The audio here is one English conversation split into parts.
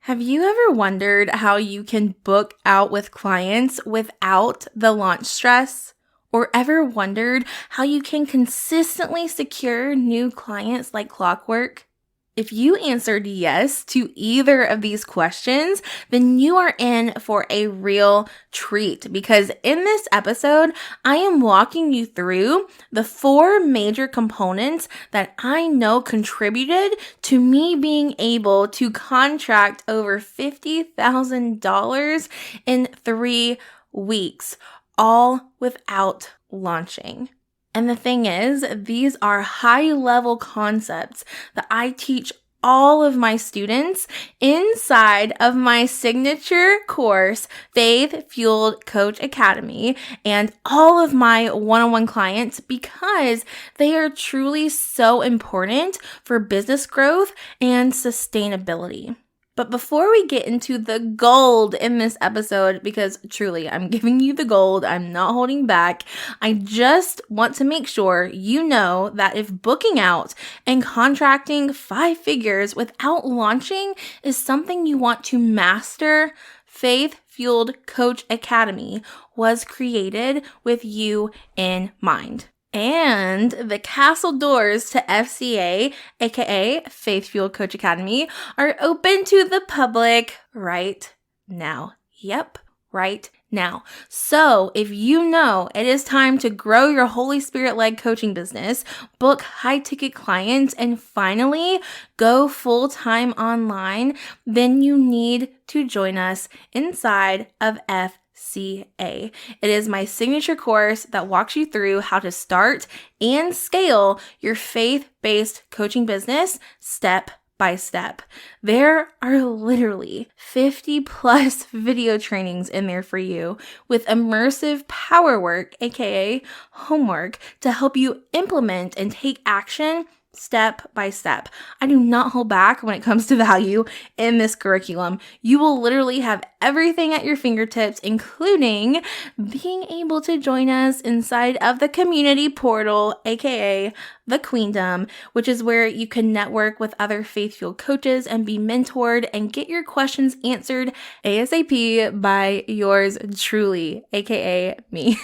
Have you ever wondered how you can book out with clients without the launch stress? Or ever wondered how you can consistently secure new clients like clockwork? If you answered yes to either of these questions, then you are in for a real treat because in this episode, I am walking you through the 4 major components that I know contributed to me being able to contract over $50,000 in 3 weeks, all without launching. And the thing is, these are high-level concepts that I teach all of my students inside of my signature course, Faith Fueled Coach Academy, and all of my one-on-one clients because they are truly so important for business growth and sustainability. But before we get into the gold in this episode, because truly I'm giving you the gold, I'm not holding back, I just want to make sure you know that if booking out and contracting 5 figures without launching is something you want to master, Faith Fueled Coach Academy was created with you in mind. And the castle doors to FCA, aka Faith Fueled Coach Academy, are open to the public right now. Yep, right now. So if you know it is time to grow your Holy Spirit-led coaching business, book high-ticket clients, and finally go full-time online, then you need to join us inside of FCA. It is my signature course that walks you through how to start and scale your faith-based coaching business step by step. There are literally 50 plus video trainings in there for you with immersive power work, aka homework, to help you implement and take action step by step. I do not hold back when it comes to value in this curriculum. You will literally have everything at your fingertips, including being able to join us inside of the community portal, aka the Queendom, which is where you can network with other faith-fueled coaches and be mentored and get your questions answered ASAP by yours truly, aka me.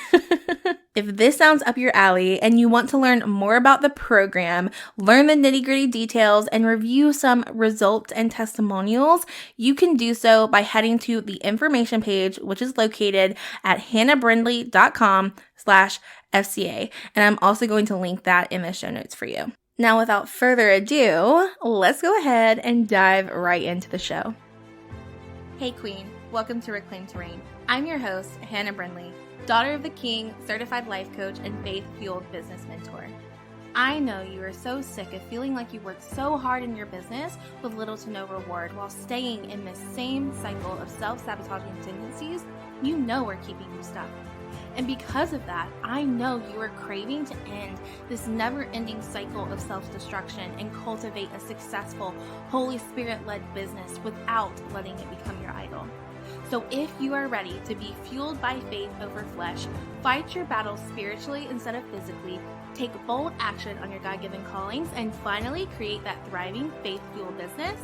If this sounds up your alley and you want to learn more about the program, learn the nitty-gritty details, and review some results and testimonials, you can do so by heading to the information page, which is located at hannahbrindley.com/FCA. And I'm also going to link that in the show notes for you. Now, without further ado, let's go ahead and dive right into the show. Hey Queen, welcome to Reclaim to Reign. I'm your host, Hannah Brindley, daughter of the King, certified life coach, and faith-fueled business mentor. I know you are so sick of feeling like you work so hard in your business with little to no reward while staying in this same cycle of self-sabotaging tendencies you know are keeping you stuck. And because of that, I know you are craving to end this never-ending cycle of self-destruction and cultivate a successful, Holy Spirit-led business without letting it become your idol. So if you are ready to be fueled by faith over flesh, fight your battles spiritually instead of physically, take bold action on your God-given callings, and finally create that thriving faith-fueled business,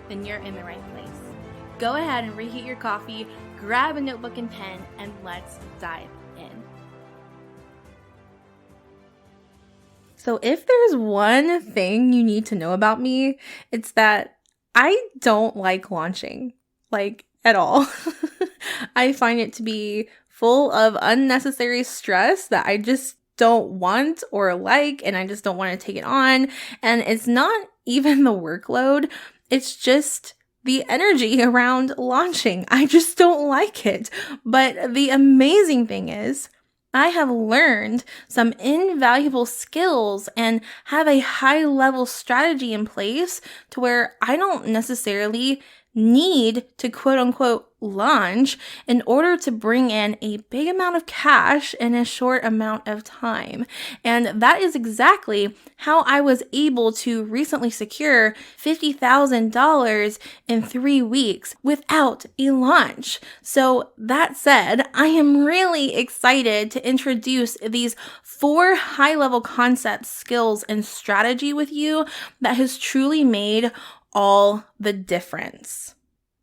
then you're in the right place. Go ahead and reheat your coffee, grab a notebook and pen, and let's dive in. So if there's one thing you need to know about me, it's that I don't like launching. At all. I find it to be full of unnecessary stress that I just don't want or like, and I just don't want to take it on. And it's not even the workload. It's just the energy around launching. I just don't like it. But the amazing thing is, I have learned some invaluable skills and have a high-level strategy in place to where I don't necessarily need to quote-unquote launch in order to bring in a big amount of cash in a short amount of time. And that is exactly how I was able to recently secure $50,000 in 3 weeks without a launch. So that said, I am really excited to introduce these 4 high-level concepts, skills, and strategy with you that has truly made all the difference.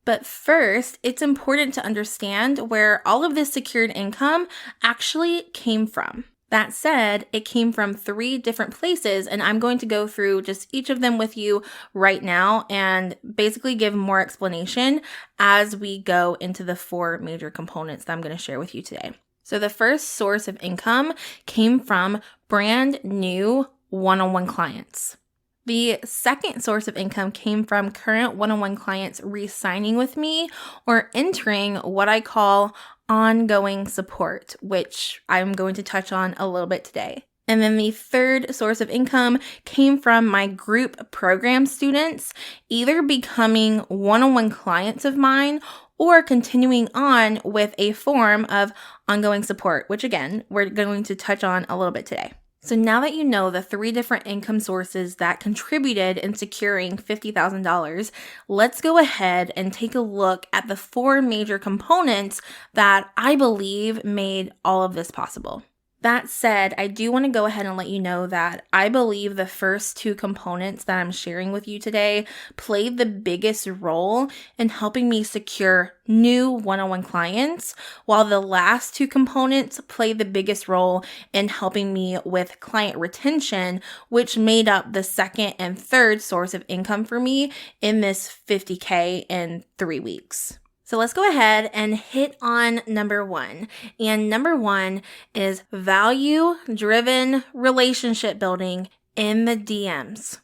But first, it's important to understand where all of this secured income actually came from. That said, it came from 3 different places, and I'm going to go through just each of them with you right now and basically give more explanation as we go into the 4 major components that I'm going to share with you today. So the first source of income came from brand new one-on-one clients. The second source of income came from current one-on-one clients re-signing with me or entering what I call ongoing support, which I'm going to touch on a little bit today. And then the third source of income came from my group program students, either becoming one-on-one clients of mine or continuing on with a form of ongoing support, which again, we're going to touch on a little bit today. So now that you know the 3 different income sources that contributed in securing $50,000, let's go ahead and take a look at the 4 major components that I believe made all of this possible. That said, I do want to go ahead and let you know that I believe the first 2 components that I'm sharing with you today played the biggest role in helping me secure new one-on-one clients, while the last 2 components played the biggest role in helping me with client retention, which made up the second and third source of income for me in this $50K in 3 weeks. So let's go ahead and hit on number 1. And number 1 is value-driven relationship building in the DMs.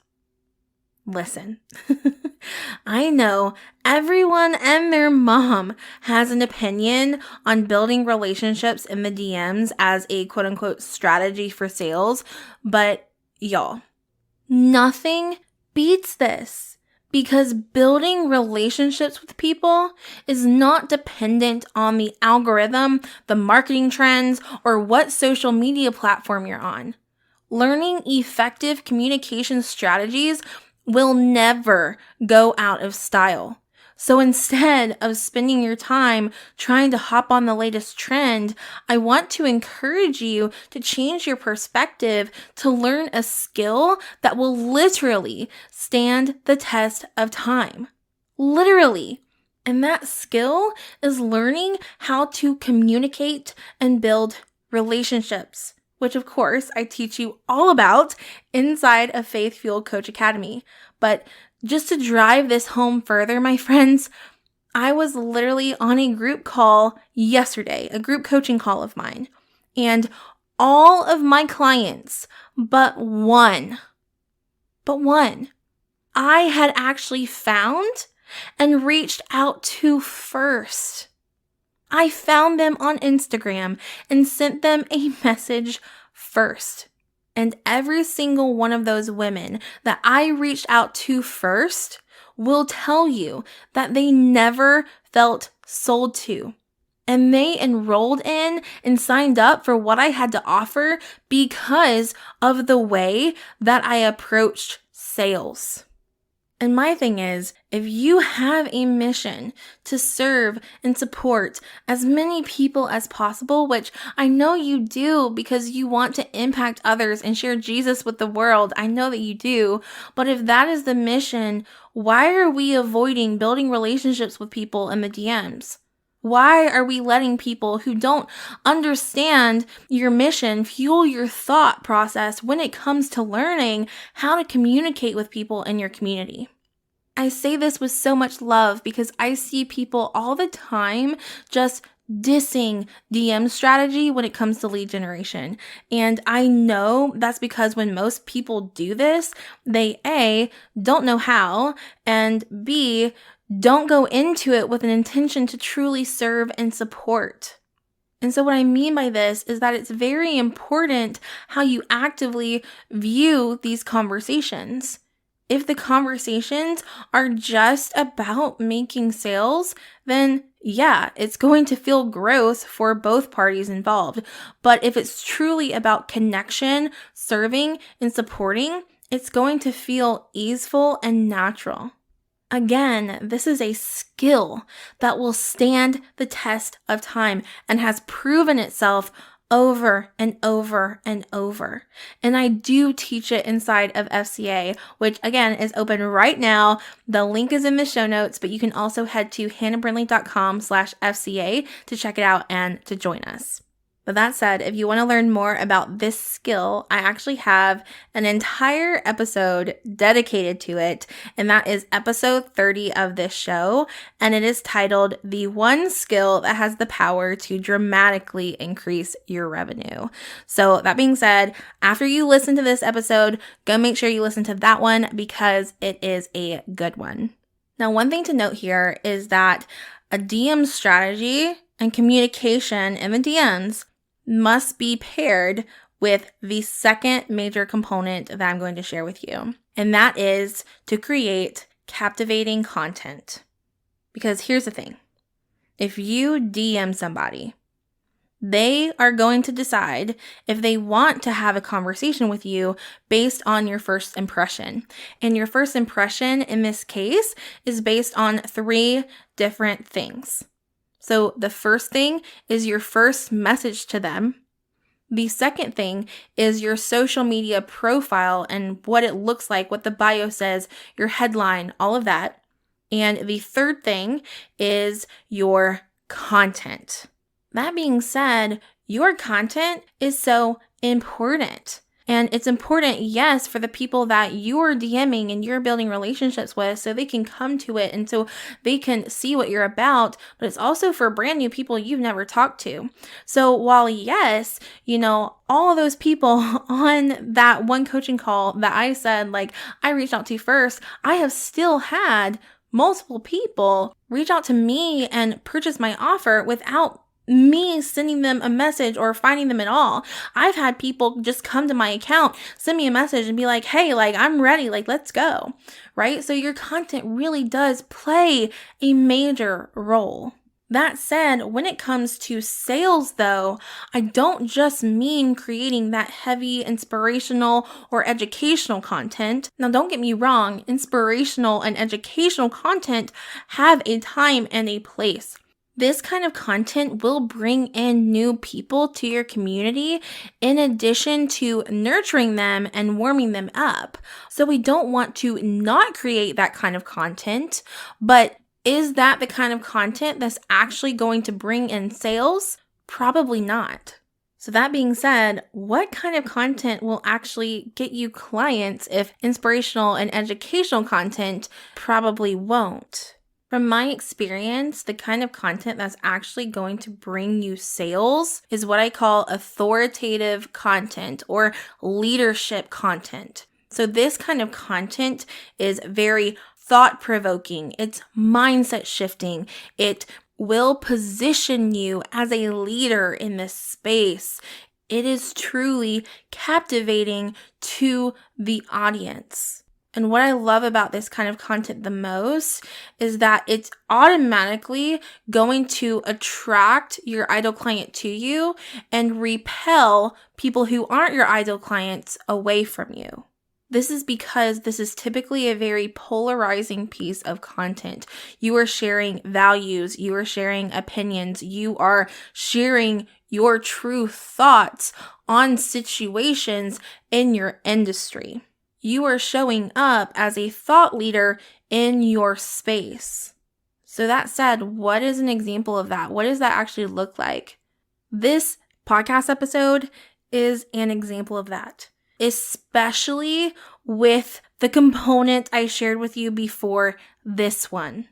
Listen, I know everyone and their mom has an opinion on building relationships in the DMs as a quote-unquote strategy for sales, but y'all, nothing beats this. Because building relationships with people is not dependent on the algorithm, the marketing trends, or what social media platform you're on. Learning effective communication strategies will never go out of style. So instead of spending your time trying to hop on the latest trend, I want to encourage you to change your perspective to learn a skill that will literally stand the test of time. Literally. And that skill is learning how to communicate and build relationships, which of course I teach you all about inside of Faith Fueled Coach Academy. But just to drive this home further, my friends, I was literally on a group call yesterday, a group coaching call of mine, and all of my clients, but one, I had actually found and reached out to first. I found them on Instagram and sent them a message first. And every single one of those women that I reached out to first will tell you that they never felt sold to. And they enrolled in and signed up for what I had to offer because of the way that I approached sales. And my thing is, if you have a mission to serve and support as many people as possible, which I know you do because you want to impact others and share Jesus with the world, I know that you do, but if that is the mission, why are we avoiding building relationships with people in the DMs? Why are we letting people who don't understand your mission fuel your thought process when it comes to learning how to communicate with people in your community? I say this with so much love because I see people all the time just dissing DM strategy when it comes to lead generation. And I know that's because when most people do this, they A, don't know how, and B, don't go into it with an intention to truly serve and support. And so what I mean by this is that it's very important how you actively view these conversations. If the conversations are just about making sales, then yeah, it's going to feel gross for both parties involved. But if it's truly about connection, serving, and supporting, it's going to feel easeful and natural. Again, this is a skill that will stand the test of time and has proven itself over and over and over. And I do teach it inside of FCA, which again is open right now. The link is in the show notes, but you can also head to hannahbrindley.com/FCA to check it out and to join us. But that said, if you want to learn more about this skill, I actually have an entire episode dedicated to it, and that is episode 30 of this show, and it is titled The One Skill That Has the Power to Dramatically Increase Your Revenue. So that being said, after you listen to this episode, go make sure you listen to that one because it is a good one. Now, one thing to note here is that a DM strategy and communication in the DMs must be paired with the second major component that I'm going to share with you, and that is to create captivating content. Because here's the thing. If you DM somebody, they are going to decide if they want to have a conversation with you based on your first impression. And your first impression in this case is based on 3 different things. So the first thing is your first message to them. The second thing is your social media profile and what it looks like, what the bio says, your headline, all of that. And the third thing is your content. That being said, your content is so important. And it's important, yes, for the people that you're DMing and you're building relationships with so they can come to it and so they can see what you're about, but it's also for brand new people you've never talked to. So while, yes, all of those people on that one coaching call that I said, I reached out to first, I have still had multiple people reach out to me and purchase my offer without me sending them a message or finding them at all. I've had people just come to my account, send me a message and be like, hey, I'm ready, let's go, right? So your content really does play a major role. That said, when it comes to sales though, I don't just mean creating that heavy inspirational or educational content. Now don't get me wrong, inspirational and educational content have a time and a place. This kind of content will bring in new people to your community in addition to nurturing them and warming them up. So we don't want to not create that kind of content, but is that the kind of content that's actually going to bring in sales? Probably not. So that being said, what kind of content will actually get you clients if inspirational and educational content probably won't? From my experience, the kind of content that's actually going to bring you sales is what I call authoritative content or leadership content. So this kind of content is very thought-provoking. It's mindset shifting. It will position you as a leader in this space. It is truly captivating to the audience. And what I love about this kind of content the most is that it's automatically going to attract your ideal client to you and repel people who aren't your ideal clients away from you. This is because this is typically a very polarizing piece of content. You are sharing values, you are sharing opinions, you are sharing your true thoughts on situations in your industry. You are showing up as a thought leader in your space. So that said, what is an example of that? What does that actually look like? This podcast episode is an example of that, especially with the component I shared with you before this one.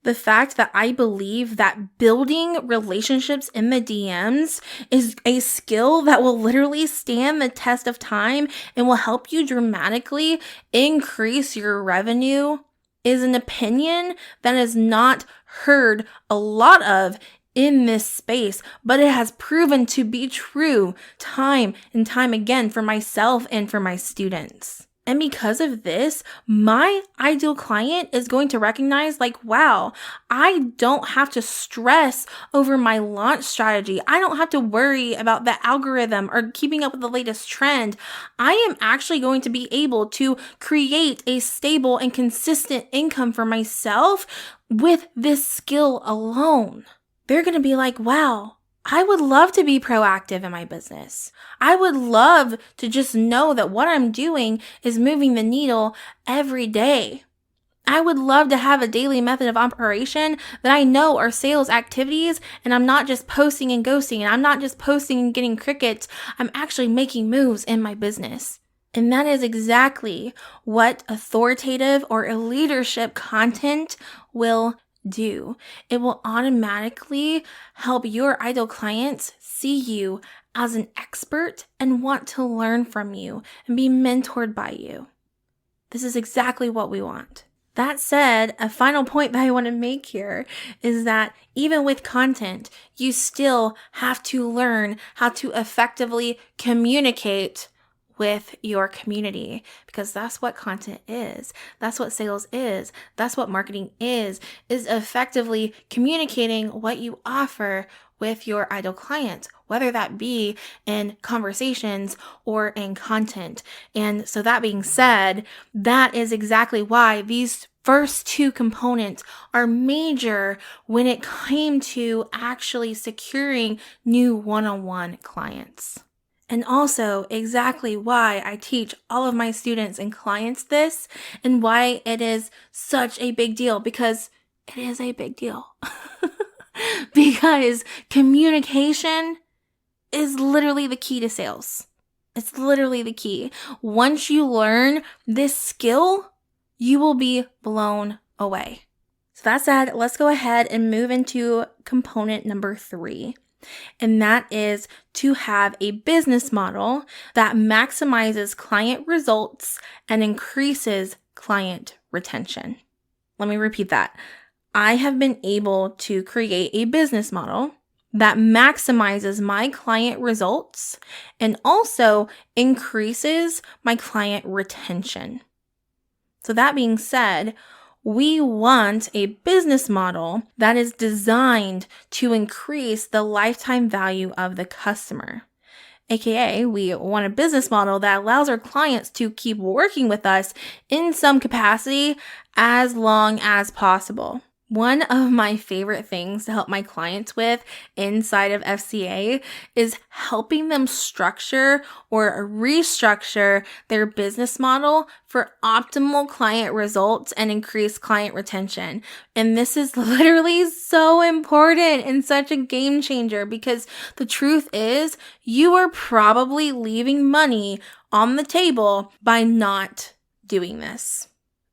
The fact that I believe that building relationships in the DMs is a skill that will literally stand the test of time and will help you dramatically increase your revenue is an opinion that is not heard a lot of in this space, but it has proven to be true time and time again for myself and for my students. And because of this, my ideal client is going to recognize wow, I don't have to stress over my launch strategy. I don't have to worry about the algorithm or keeping up with the latest trend. I am actually going to be able to create a stable and consistent income for myself with this skill alone. They're going to be like, wow, I would love to be proactive in my business. I would love to just know that what I'm doing is moving the needle every day. I would love to have a daily method of operation that I know are sales activities, and I'm not just posting and ghosting, and I'm not just posting and getting crickets. I'm actually making moves in my business. And that is exactly what authoritative or leadership content will do. It will automatically help your ideal clients see you as an expert and want to learn from you and be mentored by you. This is exactly what we want. That said, a final point that I want to make here is that even with content, you still have to learn how to effectively communicate with your community, because that's what content is. That's what sales is. That's what marketing is effectively communicating what you offer with your ideal clients, whether that be in conversations or in content. And so that being said, that is exactly why these first two components are major when it came to actually securing new one-on-one clients. And also exactly why I teach all of my students and clients this, and why it is such a big deal, because it is a big deal. Because communication is literally the key to sales. It's literally the key. Once you learn this skill, you will be blown away. So that said, let's go ahead and move into component number 3. And that is to have a business model that maximizes client results and increases client retention. Let me repeat that. I have been able to create a business model that maximizes my client results and also increases my client retention. So that being said, we want a business model that is designed to increase the lifetime value of the customer. AKA, we want a business model that allows our clients to keep working with us in some capacity as long as possible. One of my favorite things to help my clients with inside of FCA is helping them structure or restructure their business model for optimal client results and increased client retention. And this is literally so important and such a game changer, because the truth is you are probably leaving money on the table by not doing this.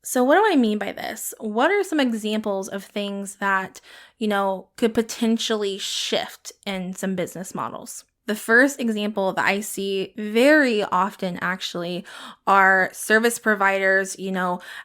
So what do I mean by this? What are some examples of things that, could potentially shift in some business models? The first example that I see very often actually are service providers,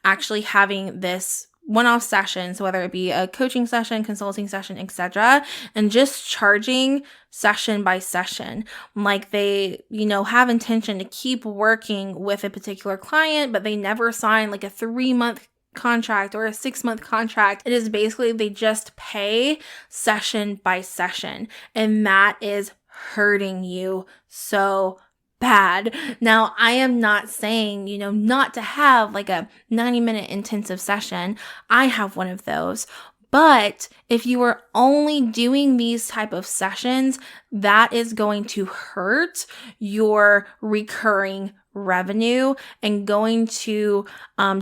actually having this one-off sessions, whether it be a coaching session, consulting session, etc., and just charging session by session. Like they, have intention to keep working with a particular client, but they never sign like a 3-month contract or a 6-month contract. It is basically they just pay session by session, and that is hurting you so bad. Now, I am not saying, not to have like a 90-minute intensive session. I have one of those. But if you are only doing these type of sessions, that is going to hurt your recurring revenue and going to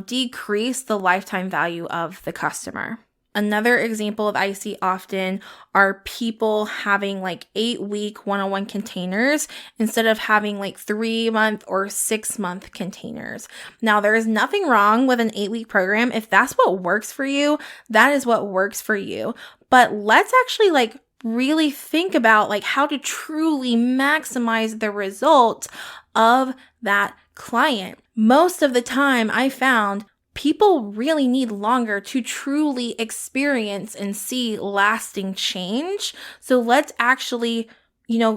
decrease the lifetime value of the customer. Another example that I see often are people having like 8-week one-on-one containers instead of having like 3-month or 6-month containers. Now, there is nothing wrong with an 8-week program. If that's what works for you, that is what works for you. But let's actually really think about how to truly maximize the result of that client. Most of the time I found people really need longer to truly experience and see lasting change. So let's actually,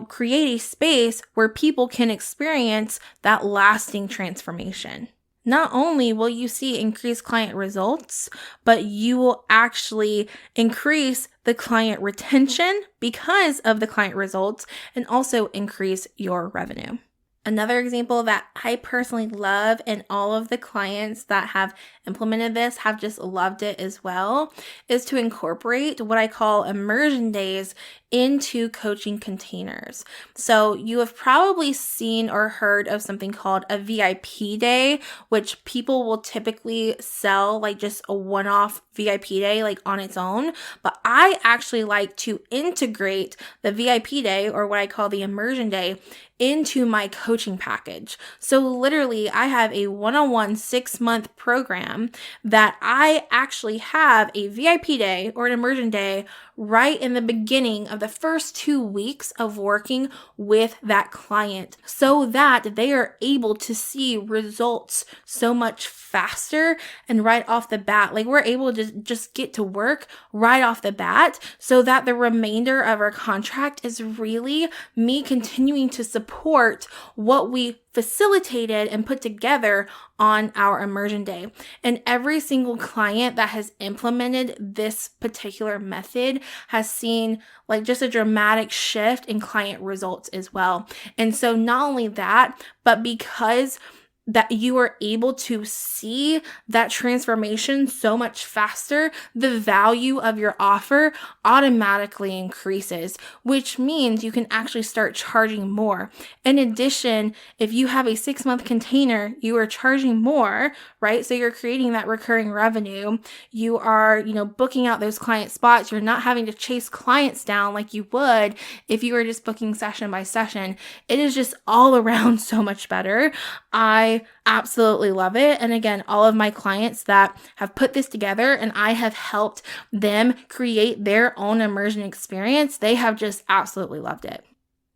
create a space where people can experience that lasting transformation. Not only will you see increased client results, but you will actually increase the client retention because of the client results and also increase your revenue. Another example that I personally love, and all of the clients that have implemented this have just loved it as well, is to incorporate what I call immersion days into coaching containers. So you have probably seen or heard of something called a VIP day, which people will typically sell like just a one-off VIP day like on its own. But I actually like to integrate the VIP day, or what I call the immersion day, into my coaching package. So literally I have a one-on-one 6-month program that I actually have a VIP day or an immersion day right in the beginning of the first 2 weeks of working with that client, so that they are able to see results so much faster and right off the bat. Like, we're able to just get to work right off the bat, so that the remainder of our contract is really me continuing to support what we facilitated and put together on our immersion day. And every single client that has implemented this particular method has seen like just a dramatic shift in client results as well. And so not only that, but because that you are able to see that transformation so much faster, the value of your offer automatically increases, which means you can actually start charging more. In addition, if you have a 6-month container, you are charging more, right? So you're creating that recurring revenue. You are, booking out those client spots. You're not having to chase clients down like you would if you were just booking session by session. It is just all around so much better. I absolutely love it. And again, all of my clients that have put this together and I have helped them create their own immersion experience, they have just absolutely loved it.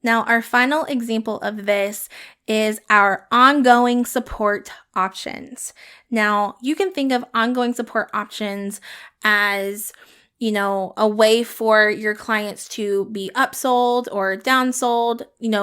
Now, our final example of this is our ongoing support options. Now, you can think of ongoing support options as a way for your clients to be upsold or downsold,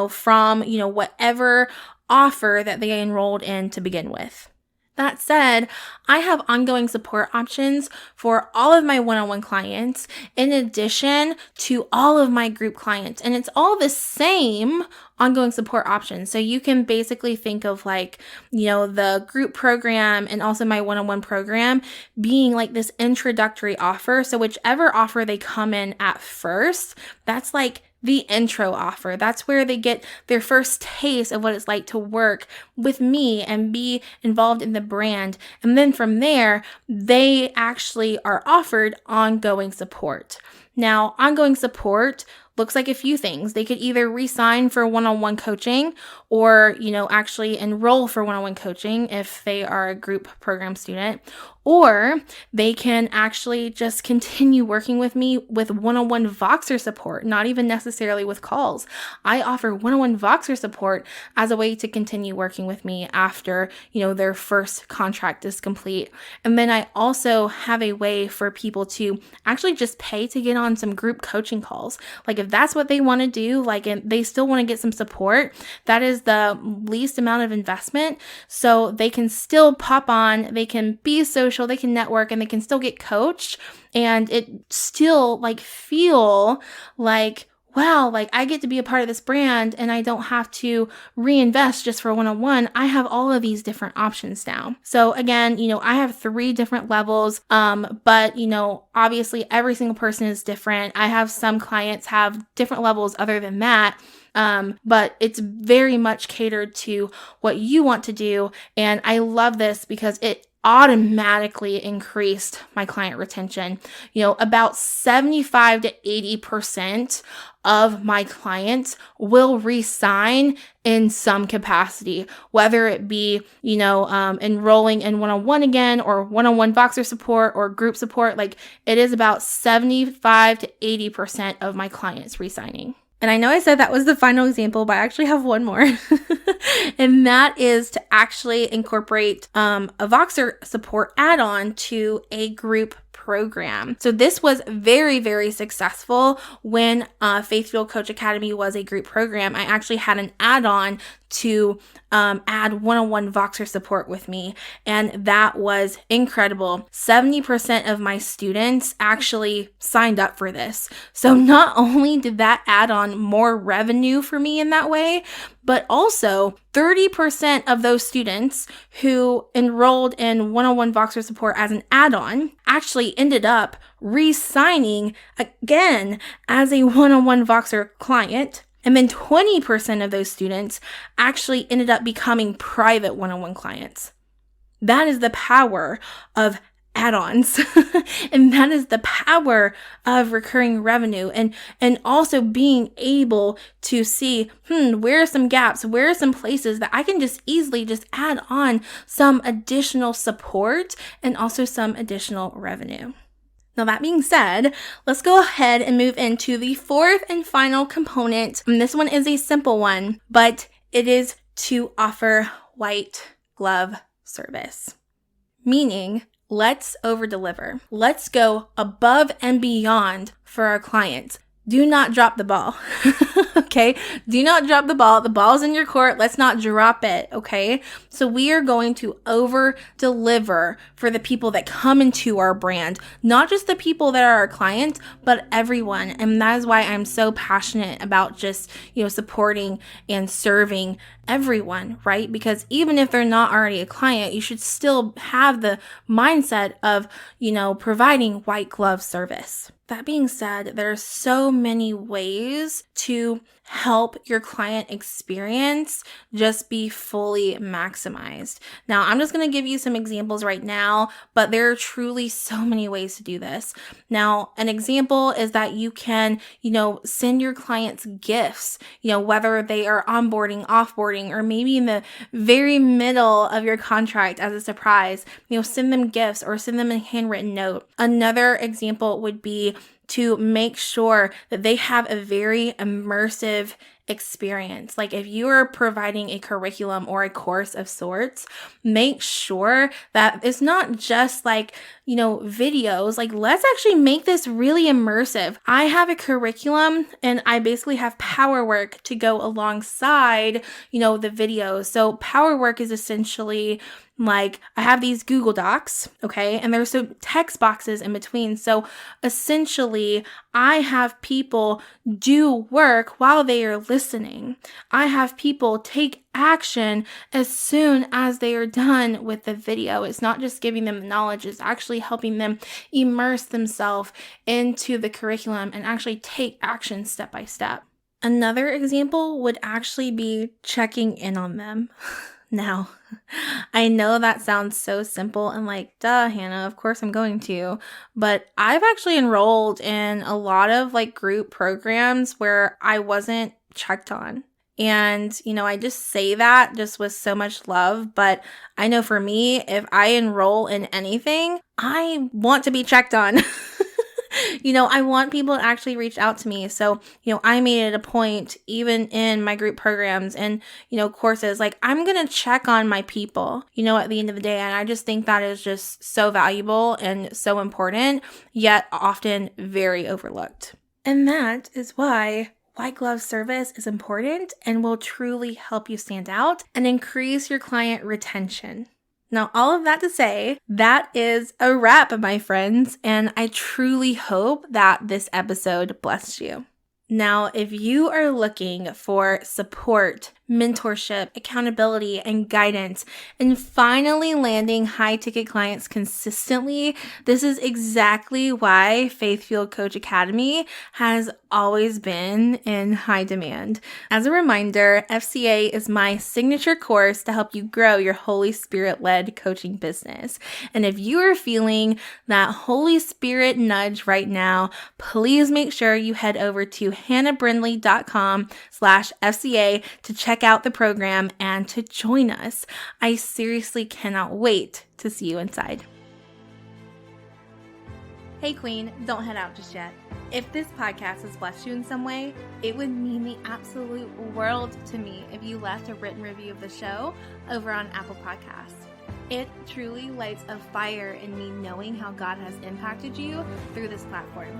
from, whatever offer that they enrolled in to begin with. That said, I have ongoing support options for all of my one-on-one clients in addition to all of my group clients. And it's all the same ongoing support options. So you can basically think of the group program and also my one-on-one program being like this introductory offer. So whichever offer they come in at first, that's like the intro offer. That's where they get their first taste of what it's like to work with me and be involved in the brand. And then from there, they actually are offered ongoing support. Now, ongoing support looks like a few things. They could either re-sign for one-on-one coaching or, actually enroll for one-on-one coaching if they are a group program student, or they can actually just continue working with me with one-on-one Voxer support, not even necessarily with calls. I offer one-on-one Voxer support as a way to continue working with me after, their first contract is complete. And then I also have a way for people to actually just pay to get on some group coaching calls. Like if that's what they want to do, and they still want to get some support, that is the least amount of investment. So they can still pop on, they can be social, they can network, and they can still get coached. And it still feel like, wow, I get to be a part of this brand and I don't have to reinvest just for one-on-one. I have all of these different options now. So again, I have 3 different levels, but obviously every single person is different. I have some clients have different levels other than that. But it's very much catered to what you want to do. And I love this because it automatically increased my client retention. About 75 to 80% of my clients will re-sign in some capacity, whether it be, enrolling in one-on-one again or one-on-one Voxer support or group support. It is about 75 to 80% of my clients re-signing. And I know I said that was the final example, but I actually have one more. And that is to actually incorporate a Voxer support add-on to a group program. So this was very, very successful when Faith Fuel Coach Academy was a group program. I actually had an add-on to add one-on-one Voxer support with me, and that was incredible. 70% of my students actually signed up for this. So not only did that add on more revenue for me in that way, but also 30% of those students who enrolled in one-on-one Voxer support as an add-on actually ended up re-signing again as a one-on-one Voxer client. And then 20% of those students actually ended up becoming private one-on-one clients. That is the power of add-ons. And that is the power of recurring revenue, and also being able to see, where are some gaps? Where are some places that I can just easily just add on some additional support and also some additional revenue. Now, that being said, let's go ahead and move into the fourth and final component. And this one is a simple one, but it is to offer white glove service. Meaning, let's over-deliver. Let's go above and beyond for our clients. Do not drop the ball, okay? Do not drop the ball. The ball's in your court. Let's not drop it, okay? So we are going to over-deliver for the people that come into our brand, not just the people that are our clients, but everyone. And that is why I'm so passionate about just, supporting and serving everyone, right? Because even if they're not already a client, you should still have the mindset of, providing white glove service. That being said, there are so many ways to help your client experience just be fully maximized. Now, I'm just going to give you some examples right now, but there are truly so many ways to do this. Now, an example is that you can, send your clients gifts, whether they are onboarding, offboarding, or maybe in the very middle of your contract as a surprise, send them gifts or send them a handwritten note. Another example would be to make sure that they have a very immersive experience. Like if you are providing a curriculum or a course of sorts, make sure that it's not just videos. Let's actually make this really immersive. I have a curriculum and I basically have power work to go alongside, the videos. So power work is essentially I have these Google Docs, okay? And there's so text boxes in between. So essentially, I have people do work while they are listening. I have people take action as soon as they are done with the video. It's not just giving them the knowledge, it's actually helping them immerse themselves into the curriculum and actually take action step by step. Another example would actually be checking in on them. Now, I know that sounds so simple and duh, Hannah, of course I'm going to, but I've actually enrolled in a lot of group programs where I wasn't checked on. And, I just say that just with so much love, but I know for me, if I enroll in anything, I want to be checked on. I want people to actually reach out to me. So, I made it a point, even in my group programs and, courses, I'm going to check on my people, at the end of the day. And I just think that is just so valuable and so important, yet often very overlooked. And that is why white glove service is important and will truly help you stand out and increase your client retention. Now, all of that to say, that is a wrap, my friends, and I truly hope that this episode blessed you. Now, if you are looking for support, mentorship, accountability, and guidance, and finally landing high-ticket clients consistently, this is exactly why Faith Fueled Coach Academy has always been in high demand. As a reminder, FCA is my signature course to help you grow your Holy Spirit-led coaching business. And if you are feeling that Holy Spirit nudge right now, please make sure you head over to hannahbrindley.com/FCA to check out the program and to join us. I seriously cannot wait to see you inside. Hey Queen, don't head out just yet. If this podcast has blessed you in some way, it would mean the absolute world to me if you left a written review of the show over on Apple Podcasts. It truly lights a fire in me knowing how God has impacted you through this platform.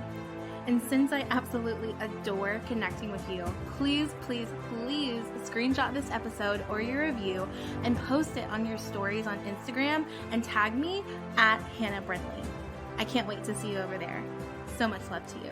And since I absolutely adore connecting with you, please, please, please screenshot this episode or your review and post it on your stories on Instagram and tag me at Hannah Brindley. I can't wait to see you over there. So much love to you.